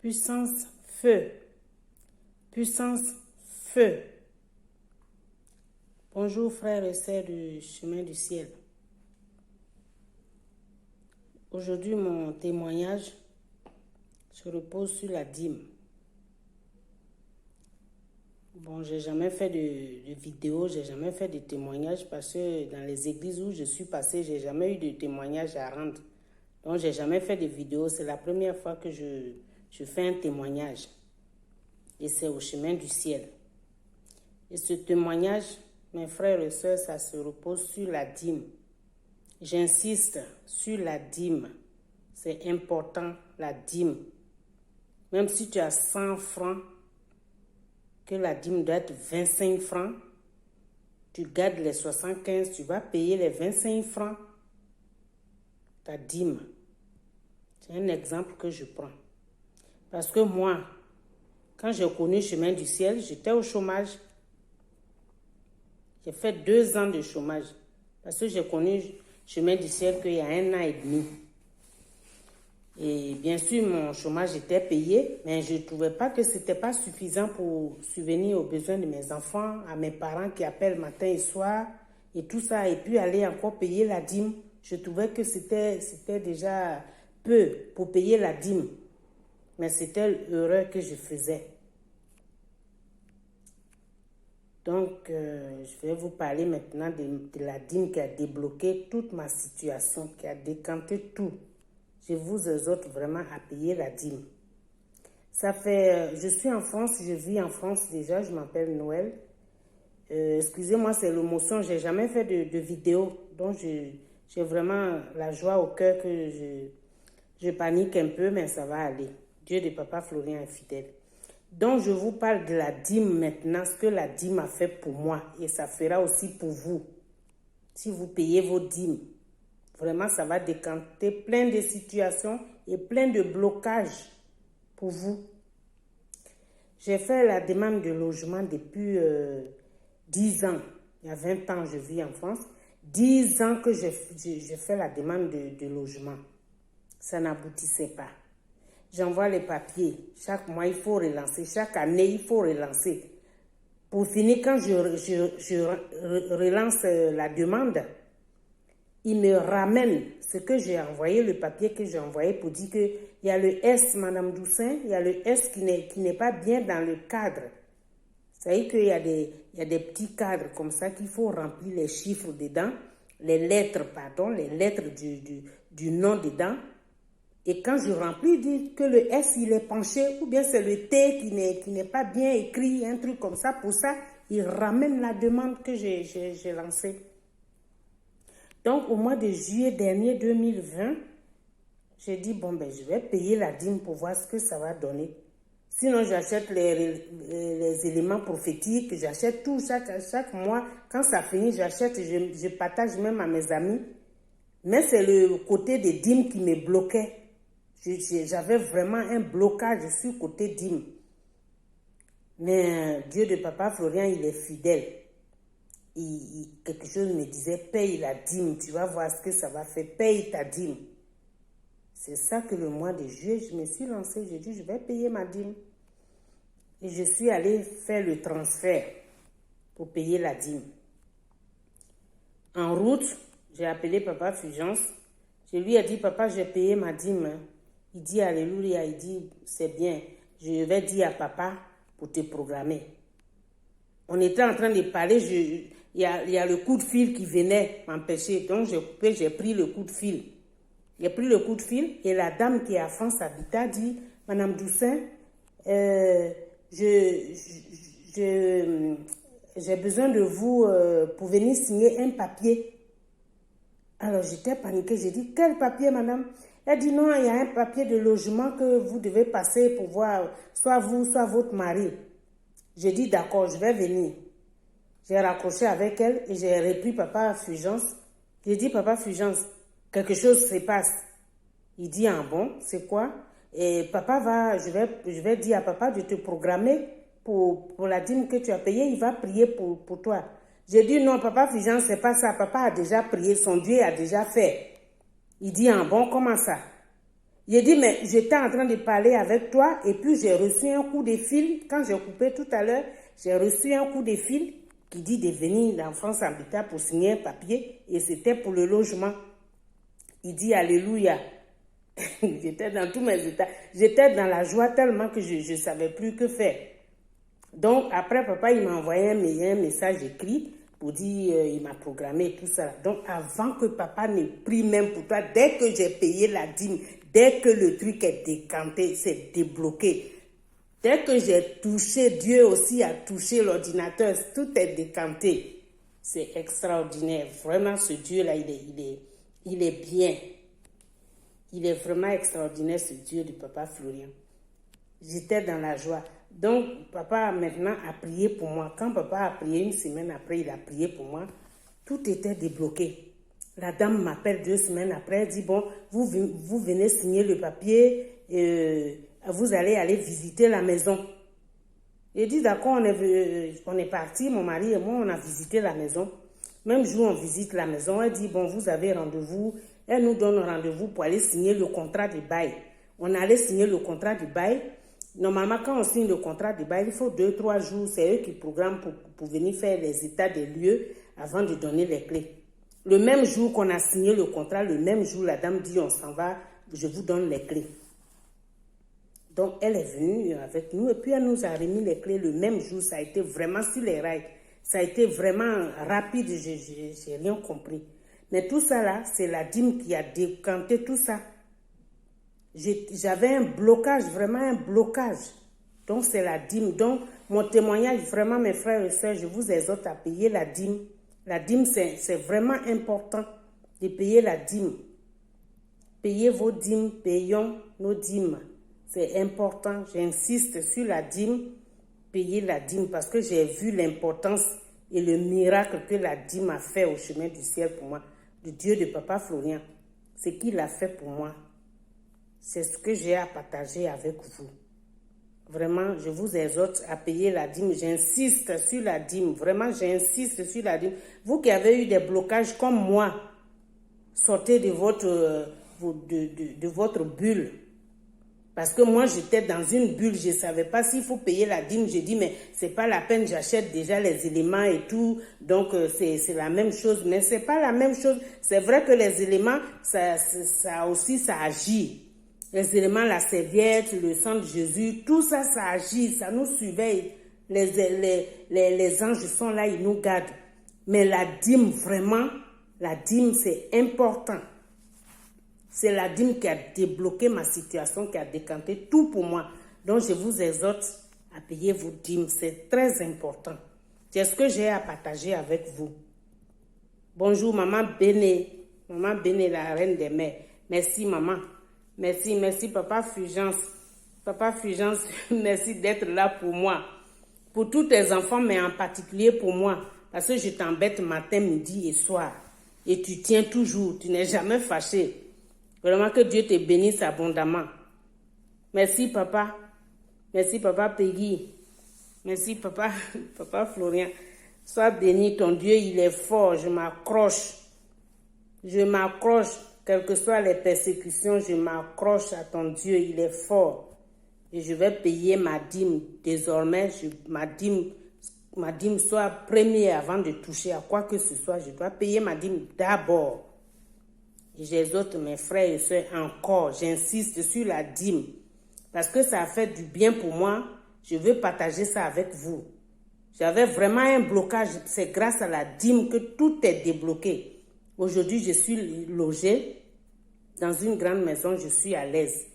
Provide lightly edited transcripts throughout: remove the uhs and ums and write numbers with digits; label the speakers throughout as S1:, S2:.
S1: Puissance feu. Puissance feu. Bonjour frères et sœurs du chemin du ciel. Aujourd'hui, mon témoignage se repose sur la dîme. Bon, j'ai jamais fait de vidéo, j'ai jamais fait de témoignage parce que dans les églises où je suis passée, j'ai jamais eu de témoignage à rendre. Donc, j'ai jamais fait de vidéo. C'est la première fois que je fais un témoignage. Et c'est au chemin du ciel. Et ce témoignage, mes frères et sœurs, ça se repose sur la dîme. J'insiste sur la dîme. C'est important, la dîme. Même si tu as 100 francs, que la dîme doit être 25 francs, tu gardes les 75, tu vas payer les 25 francs, ta dîme. C'est un exemple que je prends. Parce que moi, quand j'ai connu le chemin du ciel, j'étais au chômage. J'ai fait 2 ans de chômage. Parce que j'ai connu le chemin du ciel qu'il y a 1 an et demi. Et bien sûr, mon chômage était payé, mais je ne trouvais pas que ce n'était pas suffisant pour subvenir aux besoins de mes enfants, à mes parents qui appellent matin et soir, et tout ça, et puis aller encore payer la dîme. Je trouvais que c'était déjà peu pour payer la dîme. Mais c'était l'erreur que je faisais. Donc, je vais vous parler maintenant de la dîme qui a débloqué toute ma situation, qui a décanté tout. Je vous exhorte vraiment à payer la dîme. Ça fait, je suis en France, je vis en France déjà, je m'appelle Noël. Excusez-moi, c'est l'émotion, je n'ai jamais fait de vidéo. Donc, j'ai vraiment la joie au cœur que je panique un peu, mais ça va aller. Dieu de Papa Florian est fidèle. Donc, je vous parle de la dîme maintenant, ce que la dîme a fait pour moi. Et ça fera aussi pour vous. Si vous payez vos dîmes. Vraiment, ça va décanter plein de situations et plein de blocages pour vous. J'ai fait la demande de logement depuis 10 ans. Il y a 20 ans, je vis en France. 10 ans que j'ai fait la demande de logement. Ça n'aboutissait pas. J'envoie les papiers. Chaque mois, il faut relancer. Chaque année, il faut relancer. Pour finir, quand je relance la demande, il me ramène ce que j'ai envoyé, le papier que j'ai envoyé pour dire qu'il y a le S, Madame Doussin, il y a le S qui n'est pas bien dans le cadre. Ça veut dire qu'il y a des petits cadres comme ça qu'il faut remplir les chiffres dedans, les lettres du nom dedans. Et quand je remplis, il dit que le S, il est penché, ou bien c'est le T qui n'est pas bien écrit, un truc comme ça. Pour ça, il ramène la demande que j'ai lancée. Donc, au mois de juillet dernier 2020, j'ai dit, bon, ben, je vais payer la dîme pour voir ce que ça va donner. Sinon, j'achète les éléments prophétiques, j'achète tout chaque mois. Quand ça finit, j'achète, je partage même à mes amis. Mais c'est le côté des dîmes qui me bloquait. J'avais vraiment un blocage sur le côté dîme. Mais Dieu de Papa Florian, il est fidèle. Quelque chose me disait, paye la dîme, tu vas voir ce que ça va faire, paye ta dîme. C'est ça que le mois de juillet, je me suis lancée, j'ai dit, je vais payer ma dîme. Et je suis allée faire le transfert pour payer la dîme. En route, j'ai appelé Papa Fulgence. Je lui ai dit, papa, j'ai payé ma dîme. Il dit, alléluia, il dit, c'est bien, je vais dire à papa pour te programmer. On était en train de parler, il y a le coup de fil qui venait m'empêcher. Donc, j'ai coupé, j'ai pris le coup de fil. J'ai pris le coup de fil et la dame qui est à France Habitat dit, Madame Doussin, j'ai besoin de vous pour venir signer un papier. Alors, j'étais paniquée. J'ai dit, quel papier, madame? Elle dit, non, il y a un papier de logement que vous devez passer pour voir, soit vous, soit votre mari. J'ai dit, d'accord, je vais venir. J'ai raccroché avec elle et j'ai repris Papa Fulgence. J'ai dit, Papa Fulgence, quelque chose se passe. Il dit, ah bon, c'est quoi? Et papa je vais dire à papa de te programmer pour la dîme que tu as payée. Il va prier pour toi. J'ai dit, non, Papa Fulgence, c'est pas ça. Papa a déjà prié, son Dieu a déjà fait. Il dit, ah bon, comment ça? J'ai dit, mais j'étais en train de parler avec toi et puis j'ai reçu un coup de fil. Quand j'ai coupé tout à l'heure, j'ai reçu un coup de fil qui dit de venir en France Habitat pour signer un papier et c'était pour le logement. Il dit alléluia. J'étais dans tous mes états. J'étais dans la joie tellement que je ne savais plus que faire. Donc après, papa, il m'a envoyé un message écrit pour dire il m'a programmé tout ça. Donc avant que papa ne prie même pour toi, dès que j'ai payé la dîme, dès que le truc est décanté, c'est débloqué. Dès que j'ai touché, Dieu aussi a touché l'ordinateur, tout est décanté. C'est extraordinaire. Vraiment, ce Dieu-là, il est bien. Il est vraiment extraordinaire, ce Dieu de papa Florian. J'étais dans la joie. Donc, papa maintenant a prié pour moi. Quand papa a prié, une semaine après, il a prié pour moi. Tout était débloqué. La dame m'appelle 2 semaines après, elle dit, bon, vous venez signer le papier, vous allez aller visiter la maison. J'ai dit, d'accord, on est parti, mon mari et moi, on a visité la maison. Même jour, on visite la maison, elle dit, bon, vous avez rendez-vous. Elle nous donne rendez-vous pour aller signer le contrat de bail. On allait signer le contrat de bail. Normalement, quand on signe le contrat de bail, il faut 2-3 jours. C'est eux qui programment pour venir faire les états des lieux avant de donner les clés. Le même jour qu'on a signé le contrat, le même jour, la dame dit, on s'en va, je vous donne les clés. Donc, elle est venue avec nous et puis elle nous a remis les clés le même jour. Ça a été vraiment sur les rails. Ça a été vraiment rapide, j'ai rien compris. Mais tout ça là, c'est la dîme qui a décanté tout ça. J'avais un blocage, vraiment un blocage. Donc c'est la dîme. Donc mon témoignage, vraiment mes frères et sœurs, je vous exhorte à payer la dîme. La dîme, c'est vraiment important de payer la dîme. Payez vos dîmes, payons nos dîmes. C'est important, j'insiste sur la dîme, payez la dîme parce que j'ai vu l'importance et le miracle que la dîme a fait au chemin du ciel pour moi. Le Dieu de papa Florian, ce qu'il a fait pour moi, c'est ce que j'ai à partager avec vous. Vraiment, je vous exhorte à payer la dîme. J'insiste sur la dîme. Vraiment, j'insiste sur la dîme. Vous qui avez eu des blocages comme moi, sortez de votre bulle. Parce que moi, j'étais dans une bulle. Je ne savais pas s'il faut payer la dîme. J'ai dit, mais ce n'est pas la peine. J'achète déjà les éléments et tout. Donc, c'est la même chose. Mais ce n'est pas la même chose. C'est vrai que les éléments, ça aussi, ça agit. Les éléments, la serviette, le sang de Jésus, tout ça, ça agit. Ça nous surveille. Les anges sont là, ils nous gardent. Mais la dîme, vraiment, la dîme, c'est important. C'est la dîme qui a débloqué ma situation, qui a décanté tout pour moi. Donc, je vous exhorte à payer vos dîmes. C'est très important. C'est ce que j'ai à partager avec vous. Bonjour, maman Béné. Maman Béné, la reine des mères. Merci, maman. Merci, papa Fulgence. Papa Fulgence, merci d'être là pour moi. Pour tous tes enfants, mais en particulier pour moi. Parce que je t'embête matin, midi et soir. Et tu tiens toujours. Tu n'es jamais fâché. Vraiment que Dieu te bénisse abondamment. Merci, papa. Merci, papa Peggy. Merci, papa Florian. Sois béni, ton Dieu, il est fort. Je m'accroche. Quelles que soient les persécutions, je m'accroche à ton Dieu, il est fort. Et je vais payer ma dîme. Désormais, ma dîme soit première avant de toucher à quoi que ce soit. Je dois payer ma dîme d'abord. Et j'exhorte mes frères et sœurs encore, j'insiste sur la dîme. Parce que ça a fait du bien pour moi, je veux partager ça avec vous. J'avais vraiment un blocage, c'est grâce à la dîme que tout est débloqué. Aujourd'hui, je suis logée dans une grande maison, je suis à l'aise.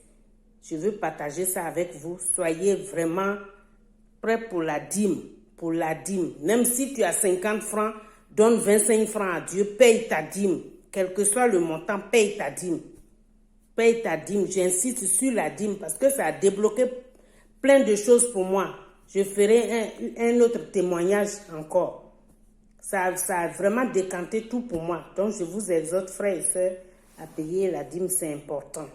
S1: Je veux partager ça avec vous. Soyez vraiment prêts pour la dîme. Pour la dîme. Même si tu as 50 francs, donne 25 francs à Dieu, paye ta dîme. Quel que soit le montant, paye ta dîme. Paye ta dîme. J'insiste sur la dîme parce que ça a débloqué plein de choses pour moi. Je ferai un autre témoignage encore. Ça a vraiment décanté tout pour moi. Donc, je vous exhorte, frères et sœurs, à payer la dîme, c'est important.